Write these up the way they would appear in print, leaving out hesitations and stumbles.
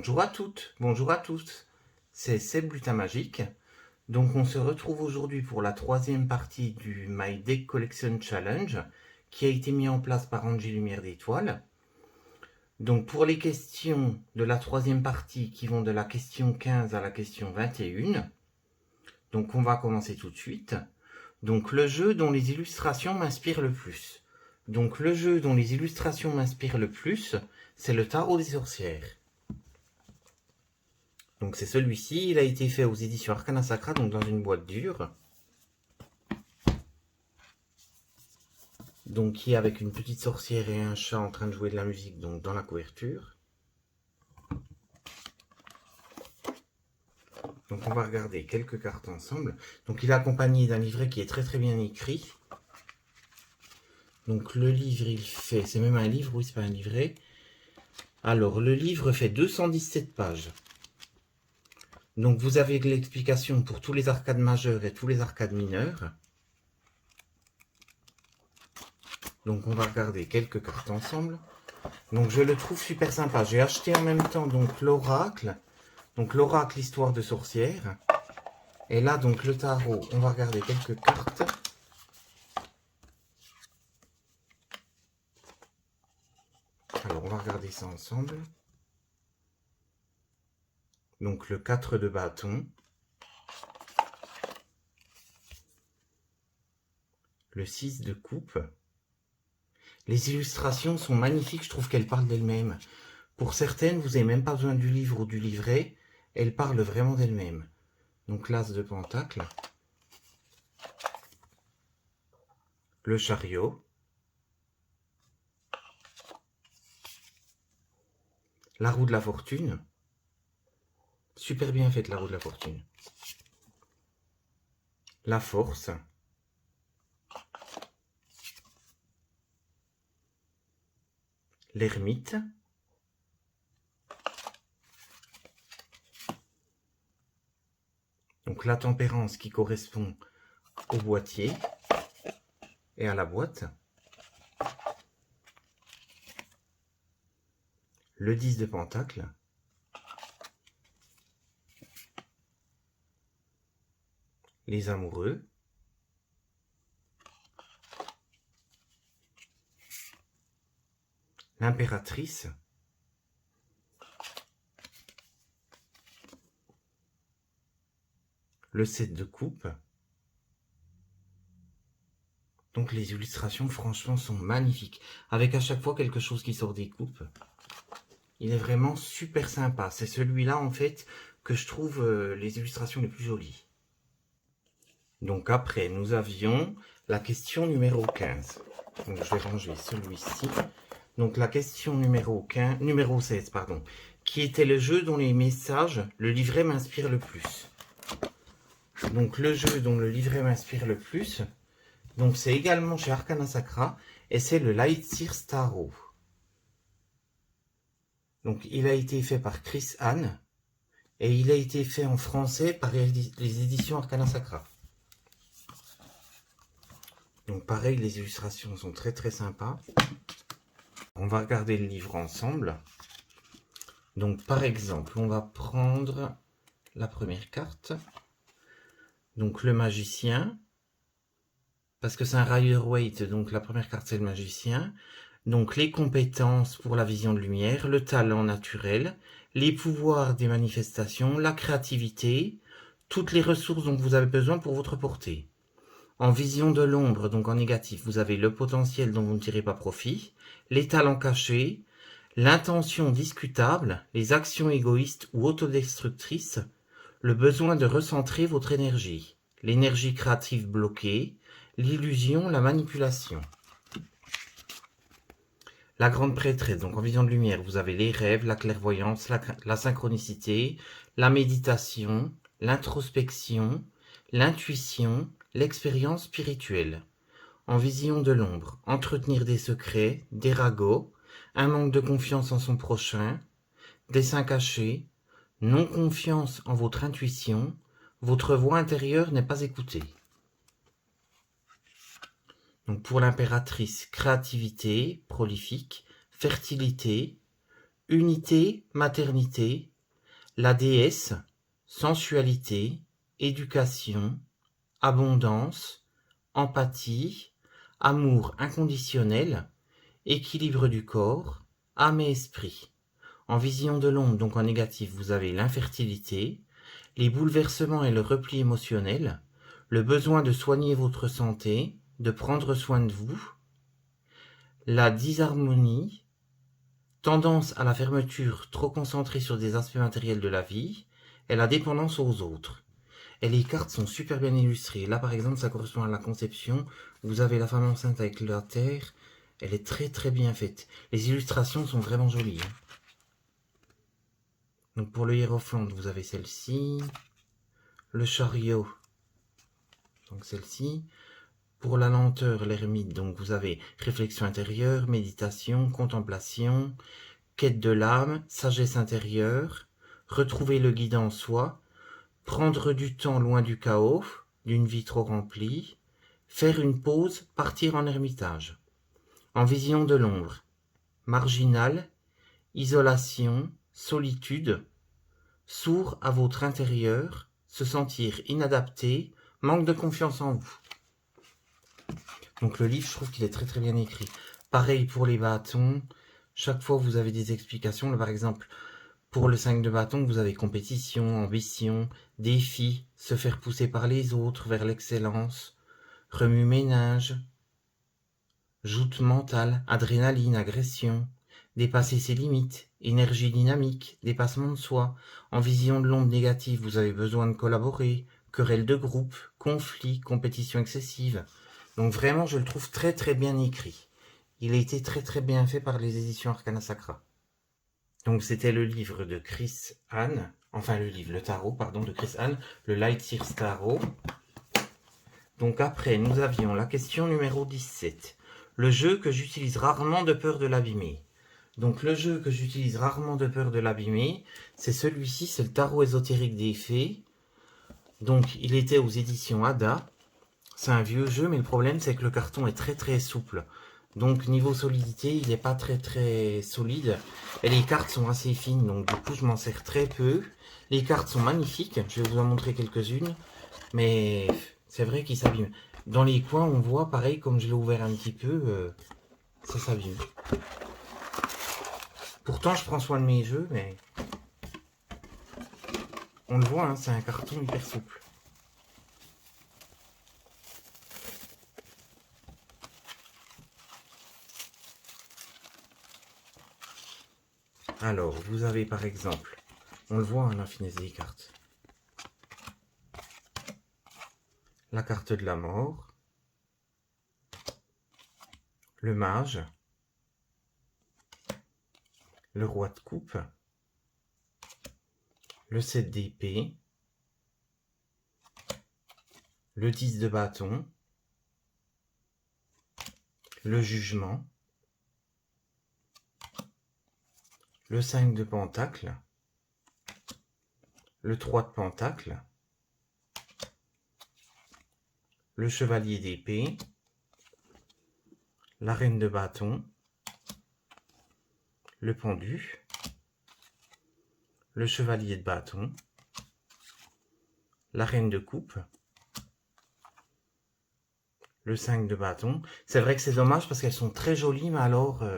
Bonjour à toutes, bonjour à tous, c'est Seb Lutin Magique. Donc on se retrouve aujourd'hui pour la troisième partie du My Deck Collection Challenge qui a été mis en place par Angie Lumière d'Étoile. Donc pour les questions de la troisième partie qui vont de la question 15 à la question 21, donc on va commencer tout de suite. Donc le jeu dont les illustrations m'inspirent le plus. Donc le jeu dont les illustrations m'inspirent le plus, c'est le Tarot des Sorcières. Donc c'est celui-ci, il a été fait aux éditions Arcana Sacra, donc dans une boîte dure. Donc qui est avec une petite sorcière et un chat en train de jouer de la musique donc dans la couverture. Donc on va regarder quelques cartes ensemble. Donc il est accompagné d'un livret qui est très très bien écrit. Donc le livre il fait, c'est même un livre, oui c'est pas un livret. Alors le livre fait 217 pages. Donc vous avez l'explication pour tous les arcades majeurs et tous les arcades mineurs. Donc on va regarder quelques cartes ensemble. Donc je le trouve super sympa. J'ai acheté en même temps donc l'oracle. Donc l'oracle histoire de sorcière. Et là donc le tarot. On va regarder quelques cartes. Alors on va regarder ça ensemble. Donc le 4 de bâton. Le 6 de coupe. Les illustrations sont magnifiques. Je trouve qu'elles parlent d'elles-mêmes. Pour certaines, vous n'avez même pas besoin du livre ou du livret. Elles parlent vraiment d'elles-mêmes. Donc l'as de pentacle. Le chariot. La roue de la fortune. Super bien faite la roue de la fortune. La force. L'ermite. Donc la tempérance qui correspond au boîtier et à la boîte. Le 10 de pentacle. Les amoureux. L'impératrice. Le 7 de coupe. Donc les illustrations franchement sont magnifiques. Avec à chaque fois quelque chose qui sort des coupes. Il est vraiment super sympa. C'est celui-là en fait que je trouve les illustrations les plus jolies. Donc après nous avions la question numéro 15. Donc je vais ranger celui-ci. Donc la question numéro 16, pardon, qui était le jeu dont les messages, le livret m'inspire le plus. Donc le jeu dont le livret m'inspire le plus, donc c'est également chez Arcana Sacra, et c'est le Lightseer Tarot. Donc il a été fait par Chris Anne, et il a été fait en français par les éditions Arcana Sacra. Donc pareil, les illustrations sont très très sympas. On va regarder le livre ensemble. Donc par exemple, on va prendre la première carte. Donc le magicien. Parce que c'est un Rider-Waite, donc la première carte c'est le magicien. Donc les compétences pour la vision de lumière, le talent naturel, les pouvoirs des manifestations, la créativité, toutes les ressources dont vous avez besoin pour votre portée. En vision de l'ombre, donc en négatif, vous avez le potentiel dont vous ne tirez pas profit, les talents cachés, l'intention discutable, les actions égoïstes ou autodestructrices, le besoin de recentrer votre énergie, l'énergie créative bloquée, l'illusion, la manipulation. La grande prêtresse, donc en vision de lumière, vous avez les rêves, la clairvoyance, la synchronicité, la méditation, l'introspection, l'intuition, l'expérience spirituelle. En vision de l'ombre, entretenir des secrets, des ragots, un manque de confiance en son prochain, des seins cachés, non-confiance en votre intuition, votre voix intérieure n'est pas écoutée. Donc pour l'impératrice, créativité, prolifique, fertilité, unité, maternité, la déesse, sensualité, éducation, abondance, empathie, amour inconditionnel, équilibre du corps, âme et esprit. En vision de l'ombre, donc en négatif, vous avez l'infertilité, les bouleversements et le repli émotionnel, le besoin de soigner votre santé, de prendre soin de vous, la disharmonie, tendance à la fermeture trop concentrée sur des aspects matériels de la vie, et la dépendance aux autres. Et les cartes sont super bien illustrées. Là, par exemple, ça correspond à la conception. Vous avez la femme enceinte avec la terre. Elle est très très bien faite. Les illustrations sont vraiment jolies. Donc pour le hiérophante, vous avez celle-ci. Le chariot, donc celle-ci. Pour la lenteur, l'ermite, donc vous avez réflexion intérieure, méditation, contemplation, quête de l'âme, sagesse intérieure, retrouver le guide en soi, prendre du temps loin du chaos, d'une vie trop remplie, faire une pause, partir en ermitage. En vision de l'ombre, marginal, isolation, solitude, sourd à votre intérieur, se sentir inadapté, manque de confiance en vous. Donc le livre, je trouve qu'il est très très bien écrit. Pareil pour les bâtons, chaque fois vous avez des explications. Là, par exemple, pour le 5 de bâton, vous avez compétition, ambition, défi, se faire pousser par les autres vers l'excellence, remue-ménage, joute mentale, adrénaline, agression, dépasser ses limites, énergie dynamique, dépassement de soi. En vision de l'ombre négative, vous avez besoin de collaborer, querelle de groupe, conflit, compétition excessive. Donc vraiment, je le trouve très très bien écrit. Il a été très très bien fait par les éditions Arcana Sacra. Donc c'était le livre de Chris Hahn, enfin le tarot, pardon, de Chris Hahn, le Light Years Tarot. Donc après, nous avions la question numéro 17. Le jeu que j'utilise rarement de peur de l'abîmer. Donc le jeu que j'utilise rarement de peur de l'abîmer, c'est celui-ci, c'est le tarot ésotérique des fées. Donc il était aux éditions Ada. C'est un vieux jeu, mais le problème c'est que le carton est très très souple. Donc niveau solidité, il n'est pas très très solide. Et les cartes sont assez fines, donc du coup je m'en sers très peu. Les cartes sont magnifiques, je vais vous en montrer quelques-unes. Mais c'est vrai qu'ils s'abîment. Dans les coins, on voit, pareil, comme je l'ai ouvert un petit peu, ça s'abîme. Pourtant, je prends soin de mes jeux, mais... On le voit, hein, c'est un carton hyper souple. Alors, vous avez par exemple, on le voit, hein, la finesse des cartes. La carte de la mort, le mage, le roi de coupe, le 7 d'épée, le 10 de bâton, le jugement, le 5 de pentacle, le 3 de pentacle, le chevalier d'épée, la reine de bâton, le pendu, le chevalier de bâton, la reine de coupe, le 5 de bâton. C'est vrai que c'est dommage parce qu'elles sont très jolies, mais alors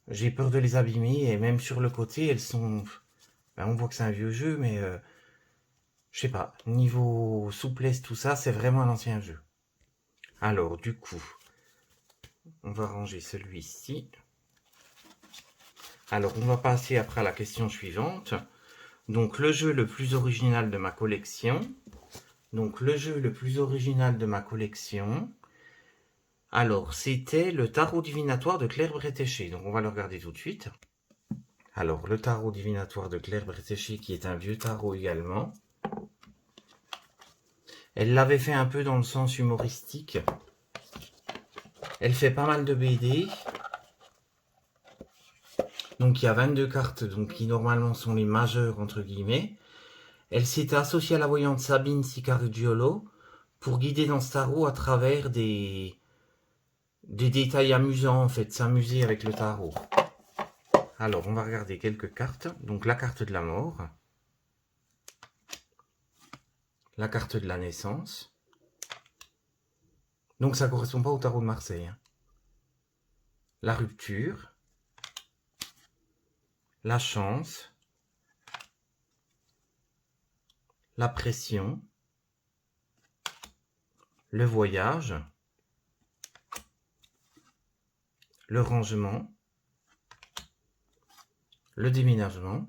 j'ai peur de les abîmer. Et même sur le côté, elles sont... Ben, on voit que c'est un vieux jeu, mais je sais pas, niveau souplesse, tout ça, c'est vraiment un ancien jeu. Alors, du coup, on va ranger celui-ci. Alors, on va passer après à la question suivante. Donc, le jeu le plus original de ma collection. Donc, le jeu le plus original de ma collection. Alors, c'était le tarot divinatoire de Claire Bretéché. Donc, on va le regarder tout de suite. Alors, le tarot divinatoire de Claire Bretéché, qui est un vieux tarot également. Elle l'avait fait un peu dans le sens humoristique. Elle fait pas mal de BD. Donc il y a 22 cartes donc, qui normalement sont les majeures entre guillemets. Elle s'était associée à la voyante Sabine Sicardiolo pour guider dans ce tarot à travers des détails amusants en fait, s'amuser avec le tarot. Alors on va regarder quelques cartes. Donc la carte de la mort. la carte de la naissance. Donc ça ne correspond pas au tarot de Marseille. Hein. La rupture, la chance, la pression, le voyage, le rangement, le déménagement,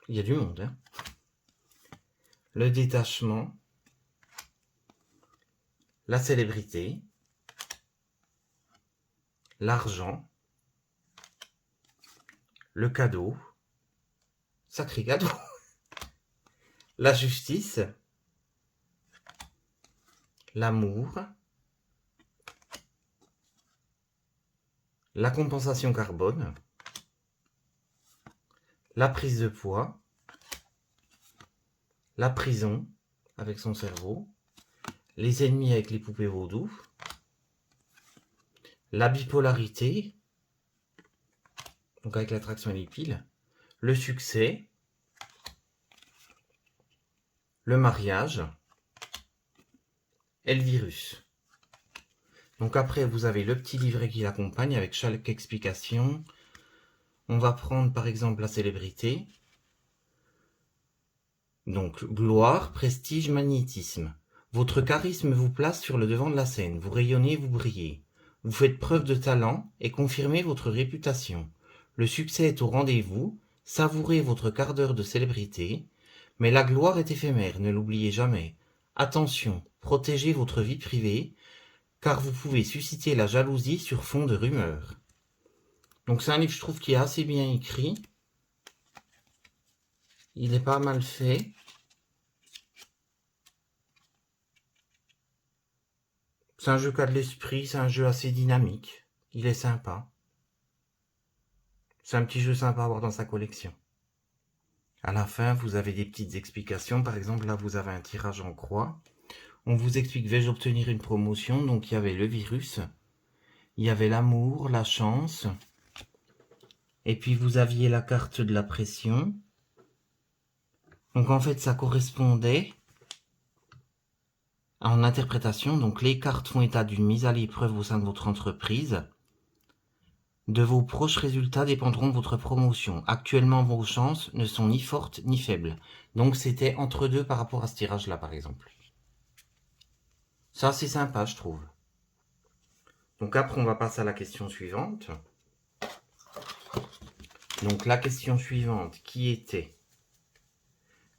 il y a du monde, hein. Le détachement, la célébrité, l'argent, le cadeau, sacré cadeau, la justice, l'amour, la compensation carbone, la prise de poids, la prison avec son cerveau, les ennemis avec les poupées vaudou, la bipolarité, donc avec l'attraction et les piles, le succès, le mariage et le virus. Donc après, vous avez le petit livret qui l'accompagne avec chaque explication. On va prendre par exemple la célébrité. Donc, gloire, prestige, magnétisme. Votre charisme vous place sur le devant de la scène. Vous rayonnez, vous brillez. Vous faites preuve de talent et confirmez votre réputation. Le succès est au rendez-vous. Savourez votre quart d'heure de célébrité. Mais la gloire est éphémère, ne l'oubliez jamais. Attention, protégez votre vie privée, car vous pouvez susciter la jalousie sur fond de rumeurs. Donc c'est un livre, je trouve, qui est assez bien écrit. Il est pas mal fait. C'est un jeu qui a de l'esprit, c'est un jeu assez dynamique. Il est sympa. C'est un petit jeu sympa à avoir dans sa collection. À la fin, vous avez des petites explications. Par exemple, là, vous avez un tirage en croix. On vous explique, vais-je obtenir une promotion? Donc, il y avait le virus. Il y avait l'amour, la chance. Et puis, vous aviez la carte de la pression. Donc, en fait, ça correspondait en interprétation. Donc, les cartes font état d'une mise à l'épreuve au sein de votre entreprise. De vos proches résultats dépendront votre promotion. Actuellement, vos chances ne sont ni fortes ni faibles. Donc, c'était entre deux par rapport à ce tirage-là, par exemple. Ça, c'est sympa, je trouve. Donc, après, on va passer à la question suivante. Donc, la question suivante qui était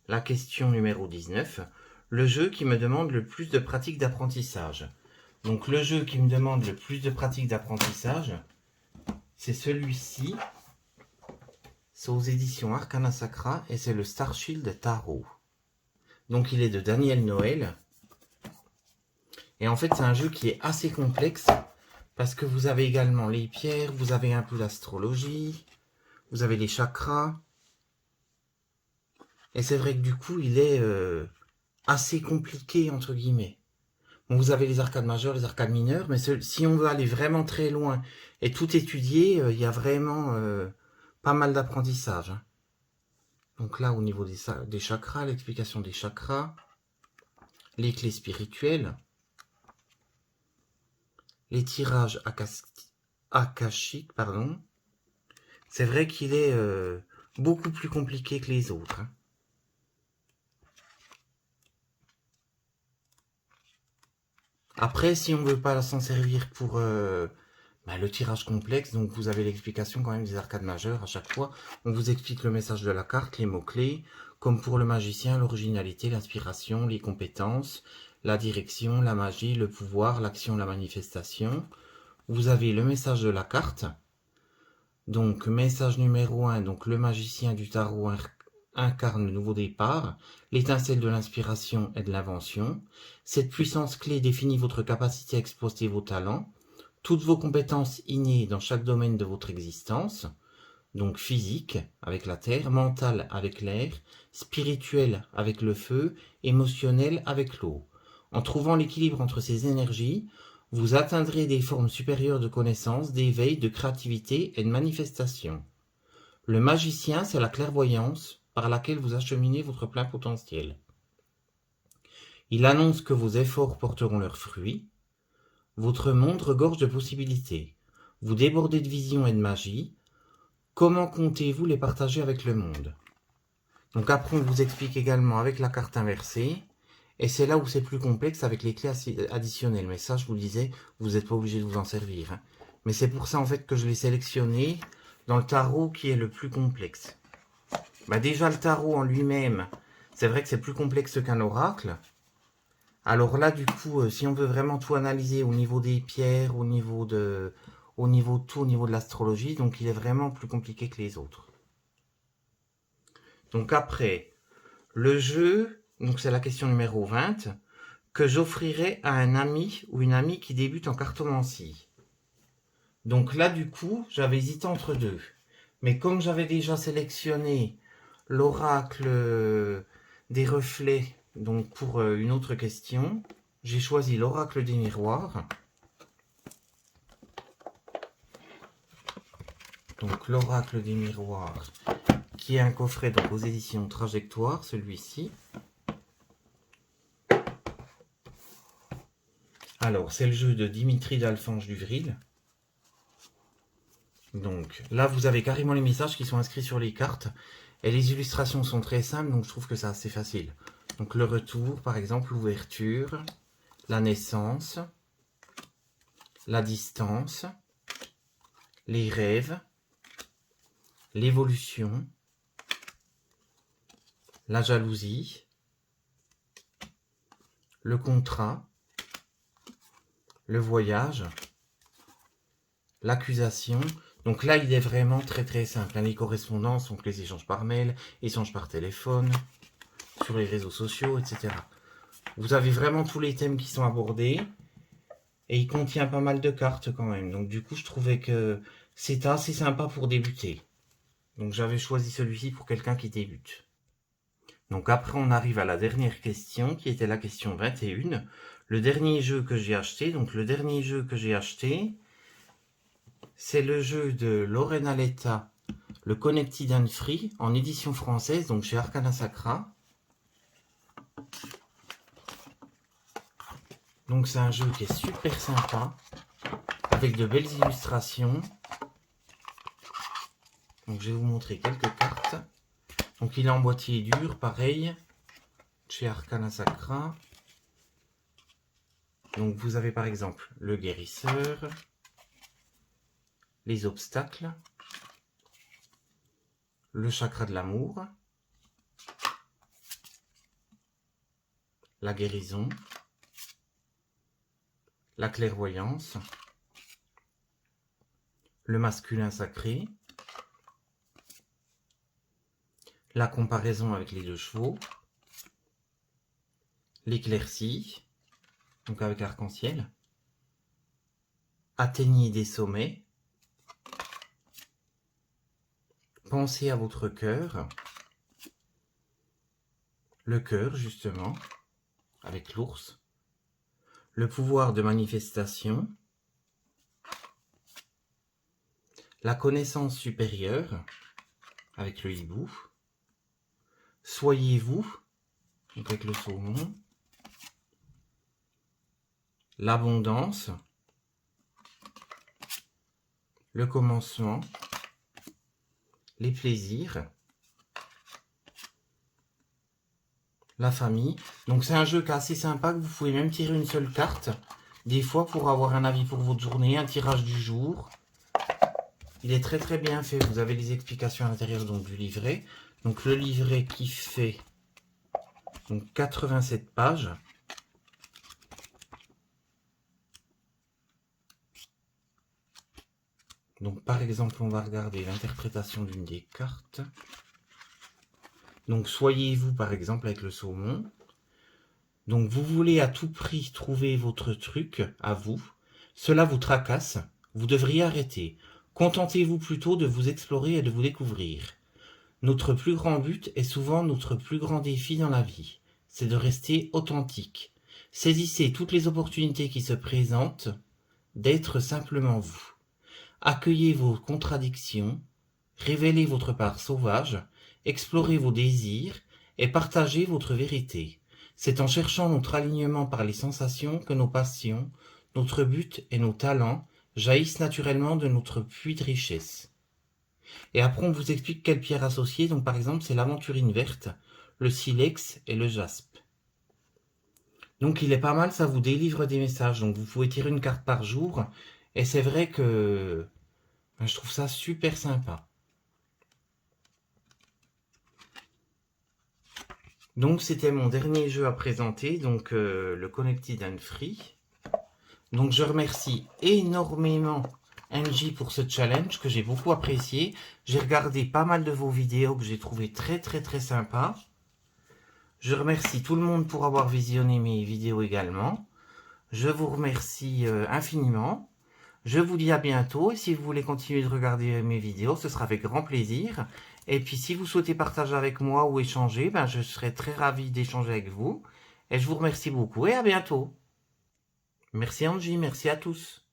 la question numéro 19. Le jeu qui me demande le plus de pratique d'apprentissage. Donc, le jeu qui me demande le plus de pratique d'apprentissage, c'est celui-ci. C'est aux éditions Arcana Sacra et c'est le Starshield Tarot. Donc, il est de Daniel Noël. Et en fait, c'est un jeu qui est assez complexe parce que vous avez également les pierres, vous avez un peu l'astrologie, vous avez les chakras. Et c'est vrai que du coup, il est assez compliqué, entre guillemets. Bon, vous avez les arcades majeures, les arcades mineures, mais si on veut aller vraiment très loin et tout étudier, il y a vraiment pas mal d'apprentissage. Hein. Donc là, au niveau des chakras, l'explication des chakras, les clés spirituelles, les tirages akashiques, pardon. C'est vrai qu'il est beaucoup plus compliqué que les autres. Hein. Après, si on ne veut pas s'en servir pour le tirage complexe, donc vous avez l'explication quand même des arcades majeures à chaque fois. On vous explique le message de la carte, les mots-clés, comme pour le magicien, l'originalité, l'inspiration, les compétences, la direction, la magie, le pouvoir, l'action, la manifestation. Vous avez le message de la carte. Donc, message numéro 1, donc le magicien du tarot incarne le nouveau départ, l'étincelle de l'inspiration et de l'invention. Cette puissance clé définit votre capacité à exploiter vos talents, toutes vos compétences innées dans chaque domaine de votre existence, donc physique avec la terre, mental avec l'air, spirituel avec le feu, émotionnel avec l'eau. En trouvant l'équilibre entre ces énergies, vous atteindrez des formes supérieures de connaissance, d'éveil, de créativité et de manifestation. Le magicien, c'est la clairvoyance par laquelle vous acheminez votre plein potentiel. Il annonce que vos efforts porteront leurs fruits. Votre monde regorge de possibilités. Vous débordez de vision et de magie. Comment comptez-vous les partager avec le monde? Donc après, on vous explique également avec la carte inversée. Et c'est là où c'est plus complexe avec les clés additionnelles. Mais ça, je vous le disais, vous n'êtes pas obligé de vous en servir, hein. Mais c'est pour ça, en fait, que je l'ai sélectionné dans le tarot qui est le plus complexe. Bah déjà, le tarot en lui-même, c'est vrai que c'est plus complexe qu'un oracle. Alors là, du coup, si on veut vraiment tout analyser au niveau des pierres, au niveau de l'astrologie, donc il est vraiment plus compliqué que les autres. Donc après, le jeu, donc c'est la question numéro 20, que j'offrirai à un ami ou une amie qui débute en cartomancie. Donc là, du coup, j'avais hésité entre deux. Mais comme j'avais déjà sélectionné l'oracle des reflets, donc pour une autre question, j'ai choisi l'oracle des miroirs. Donc l'oracle des miroirs, qui est un coffret donc, aux éditions Trajectoire, celui-ci. Alors, c'est le jeu de Dimitri d'Alphonse Duvril. Donc là, vous avez carrément les messages qui sont inscrits sur les cartes. Et les illustrations sont très simples, donc je trouve que c'est assez facile. Donc le retour, par exemple, l'ouverture, la naissance, la distance, les rêves, l'évolution, la jalousie, le contrat, le voyage, l'accusation. Donc là, il est vraiment très très simple. Les correspondances, donc les échanges par mail, échanges par téléphone, sur les réseaux sociaux, etc. Vous avez vraiment tous les thèmes qui sont abordés. Et il contient pas mal de cartes quand même. Donc du coup, je trouvais que c'était assez sympa pour débuter. Donc j'avais choisi celui-ci pour quelqu'un qui débute. Donc après, on arrive à la dernière question, qui était la question 21. Le dernier jeu que j'ai acheté. Donc le dernier jeu que j'ai acheté, c'est le jeu de Lorena Letta, le Connected and Free, en édition française, donc chez Arcana Sacra. Donc c'est un jeu qui est super sympa, avec de belles illustrations. Donc je vais vous montrer quelques cartes. Donc il est en boîtier dur, pareil, chez Arcana Sacra. Donc vous avez par exemple le guérisseur, les obstacles, le chakra de l'amour, la guérison, la clairvoyance, le masculin sacré, la comparaison avec les deux chevaux, l'éclaircie, donc avec l'arc-en-ciel, atteignez des sommets, pensez à votre cœur, le cœur justement, avec l'ours, le pouvoir de manifestation, la connaissance supérieure, avec le hibou, soyez-vous, avec le saumon, l'abondance, le commencement, les plaisirs, la famille. Donc c'est un jeu qui est assez sympa, que vous pouvez même tirer une seule carte, des fois pour avoir un avis pour votre journée, un tirage du jour. Il est très très bien fait, vous avez les explications à l'intérieur donc du livret. Donc le livret qui fait donc 87 pages. Donc par exemple, on va regarder l'interprétation d'une des cartes. Donc soyez-vous par exemple avec le saumon. Donc vous voulez à tout prix trouver votre truc à vous. Cela vous tracasse. Vous devriez arrêter. Contentez-vous plutôt de vous explorer et de vous découvrir. Notre plus grand but est souvent notre plus grand défi dans la vie. C'est de rester authentique. Saisissez toutes les opportunités qui se présentent d'être simplement vous. Accueillez vos contradictions, révélez votre part sauvage, explorez vos désirs et partagez votre vérité. C'est en cherchant notre alignement par les sensations que nos passions, notre but et nos talents jaillissent naturellement de notre puits de richesse. Et après, on vous explique quelles pierres associer. Donc, par exemple, c'est l'aventurine verte, le silex et le jaspe. Donc, il est pas mal, ça vous délivre des messages. Donc, vous pouvez tirer une carte par jour. Et c'est vrai que je trouve ça super sympa. Donc, c'était mon dernier jeu à présenter, donc le Connected and Free. Donc, je remercie énormément NJ pour ce challenge que j'ai beaucoup apprécié. J'ai regardé pas mal de vos vidéos que j'ai trouvé très sympa. Je remercie tout le monde pour avoir visionné mes vidéos également. Je vous remercie infiniment. Je vous dis à bientôt et si vous voulez continuer de regarder mes vidéos, ce sera avec grand plaisir. Et puis si vous souhaitez partager avec moi ou échanger, je serai très ravi d'échanger avec vous. Et je vous remercie beaucoup et à bientôt. Merci Angie, merci à tous.